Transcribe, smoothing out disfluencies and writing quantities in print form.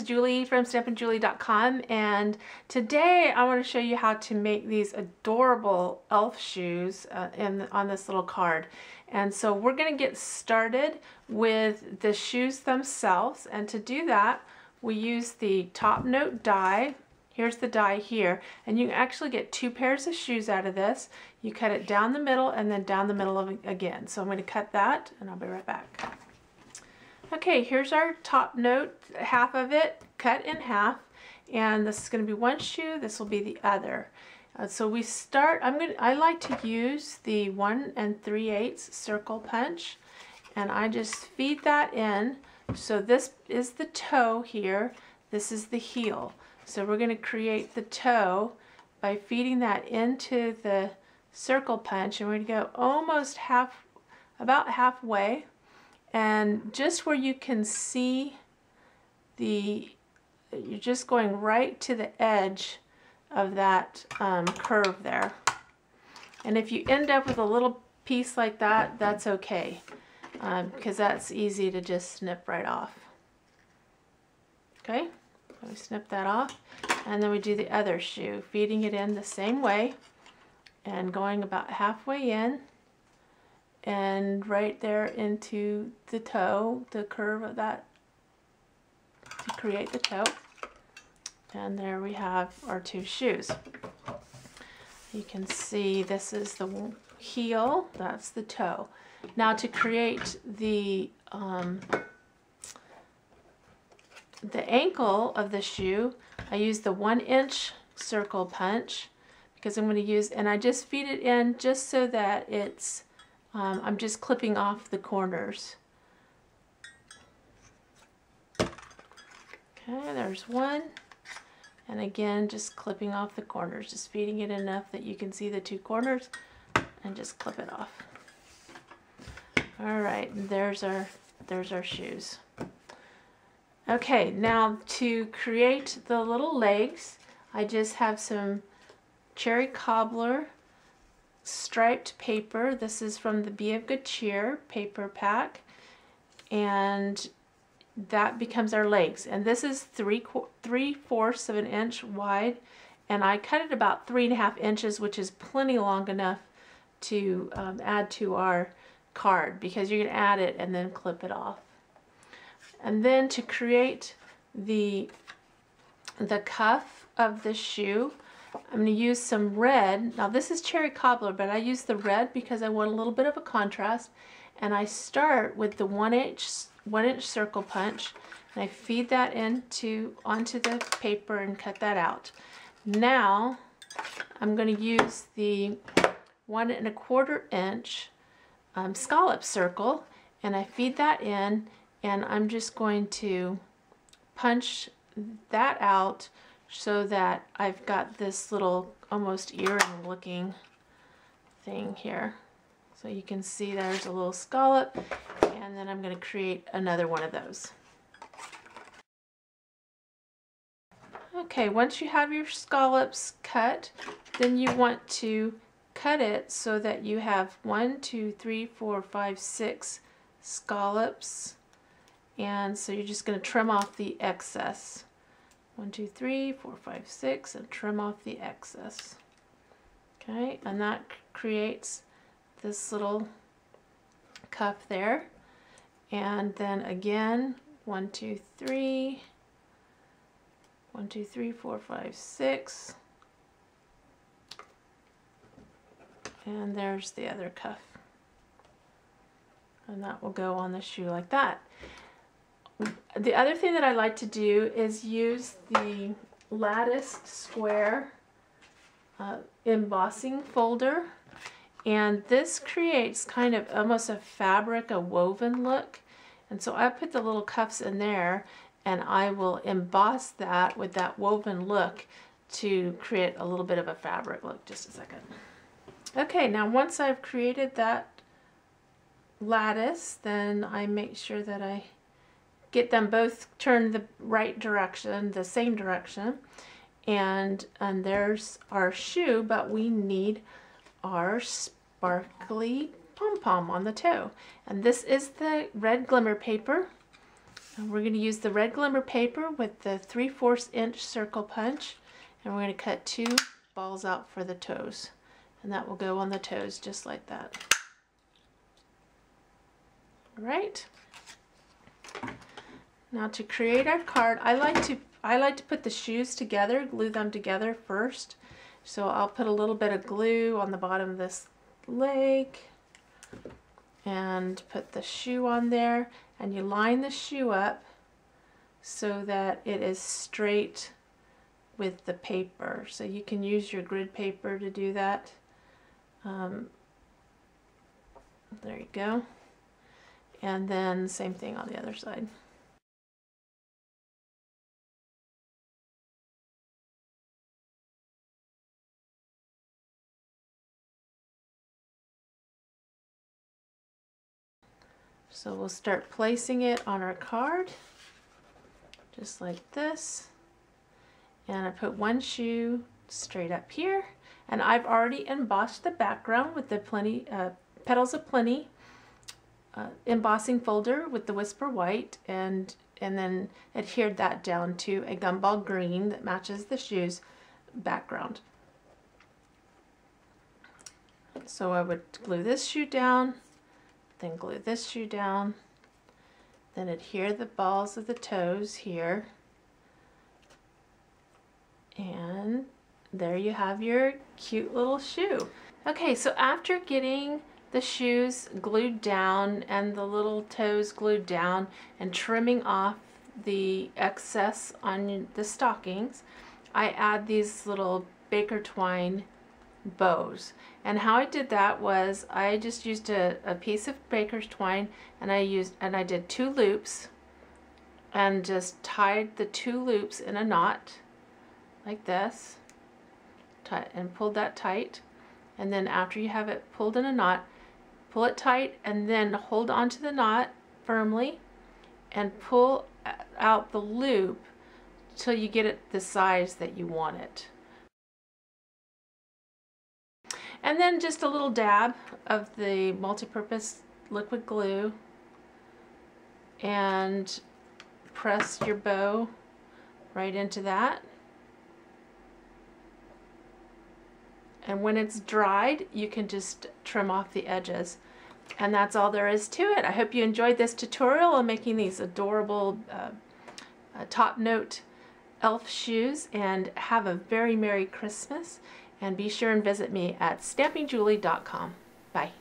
Julie from stampinjulie.com, and today I want to show you how to make these adorable elf shoes on this little card. And so we're going to get started with the shoes themselves, and to do that we use the top note die. Here's the die here, and you can actually get two pairs of shoes out of this. You cut it down the middle and then down the middle again. So I'm going to cut that and I'll be right back. Okay, here's our top note, half of it cut in half, and this is going to be one shoe, this will be the other. So we start, I like to use the 1 3/8 circle punch, and I just feed that in. So this is the toe here, this is the heel. So we're going to create the toe by feeding that into the circle punch, and we're going to go almost about halfway. And just where you can see you're just going right to the edge of that curve there. And if you end up with a little piece like that, that's okay, because that's easy to just snip right off. Okay, so we snip that off, and then we do the other shoe, feeding it in the same way and going about halfway in, and right there into the toe, the curve of that, to create the toe. And there we have our two shoes. You can see this is the heel, that's the toe. Now to create the ankle of the shoe, I use the 1-inch circle punch, because I'm going to use, and I just feed it in just so that it's I'm just clipping off the corners. Okay, there's one. And again, just clipping off the corners, just feeding it enough that you can see the two corners, and just clip it off. All right, there's our shoes. Okay, now to create the little legs, I just have some cherry cobbler striped paper. This is from the Be of Good Cheer paper pack, and that becomes our legs. And this is 3/4 of an inch wide, and I cut it about 3.5 inches, which is plenty long enough to add to our card, because you're going to add it and then clip it off. And then to create the cuff of the shoe, I'm going to use some red. Now this is cherry cobbler, but I use the red because I want a little bit of a contrast. And I start with the 1-inch circle punch, and I feed that onto the paper and cut that out. Now I'm going to use the 1 1/4 inch scallop circle, and I feed that in, and I'm just going to punch that out so that I've got this little almost earring looking thing here. So you can see there's a little scallop, and then I'm going to create another one of those. Okay, once you have your scallops cut, then you want to cut it so that you have 1 2 3 4 5 6 scallops, and so you're just going to trim off the excess. 1 2 3 4 5 6, and trim off the excess. Okay, and that creates this little cuff there. And then again, 1 2 3 1 2 3 4 5 6, and there's the other cuff, and that will go on the shoe like that. The other thing that I like to do is use the lattice square embossing folder, and this creates kind of almost a fabric, a woven look. And so I put the little cuffs in there, and I will emboss that with that woven look to create a little bit of a fabric look. Just a second. Okay, now once I've created that lattice, then I make sure that I get them both turned the right direction, the same direction, and there's our shoe, but we need our sparkly pom-pom on the toe. And this is the red glimmer paper. And we're going to use the red glimmer paper with the 3/4 inch circle punch, and we're going to cut 2 balls out for the toes, and that will go on the toes just like that. All right. Now to create our card, I like to put the shoes together, glue them together first. So I'll put a little bit of glue on the bottom of this leg and put the shoe on there, and you line the shoe up so that it is straight with the paper. So you can use your grid paper to do that. There you go. And then same thing on the other side. So we'll start placing it on our card, just like this. And I put one shoe straight up here, and I've already embossed the background with the Petals of Plenty embossing folder with the Whisper White, and then adhered that down to a gumball green that matches the shoes background. So I would glue this shoe down, then glue this shoe down, then adhere the balls of the toes here, and there you have your cute little shoe. Okay, so after getting the shoes glued down and the little toes glued down and trimming off the excess on the stockings, I add these little baker twine bows. And how I did that was I just used a piece of baker's twine, and I did 2 loops and just tied the 2 loops in a knot like this, and pulled that tight. And then after you have it pulled in a knot, pull it tight and then hold on to the knot firmly and pull out the loop till you get it the size that you want it. And then just a little dab of the multi-purpose liquid glue and press your bow right into that. And when it's dried, you can just trim off the edges. And that's all there is to it. I hope you enjoyed this tutorial on making these adorable top note elf shoes, and have a very Merry Christmas. And be sure and visit me at stampingjulie.com. Bye.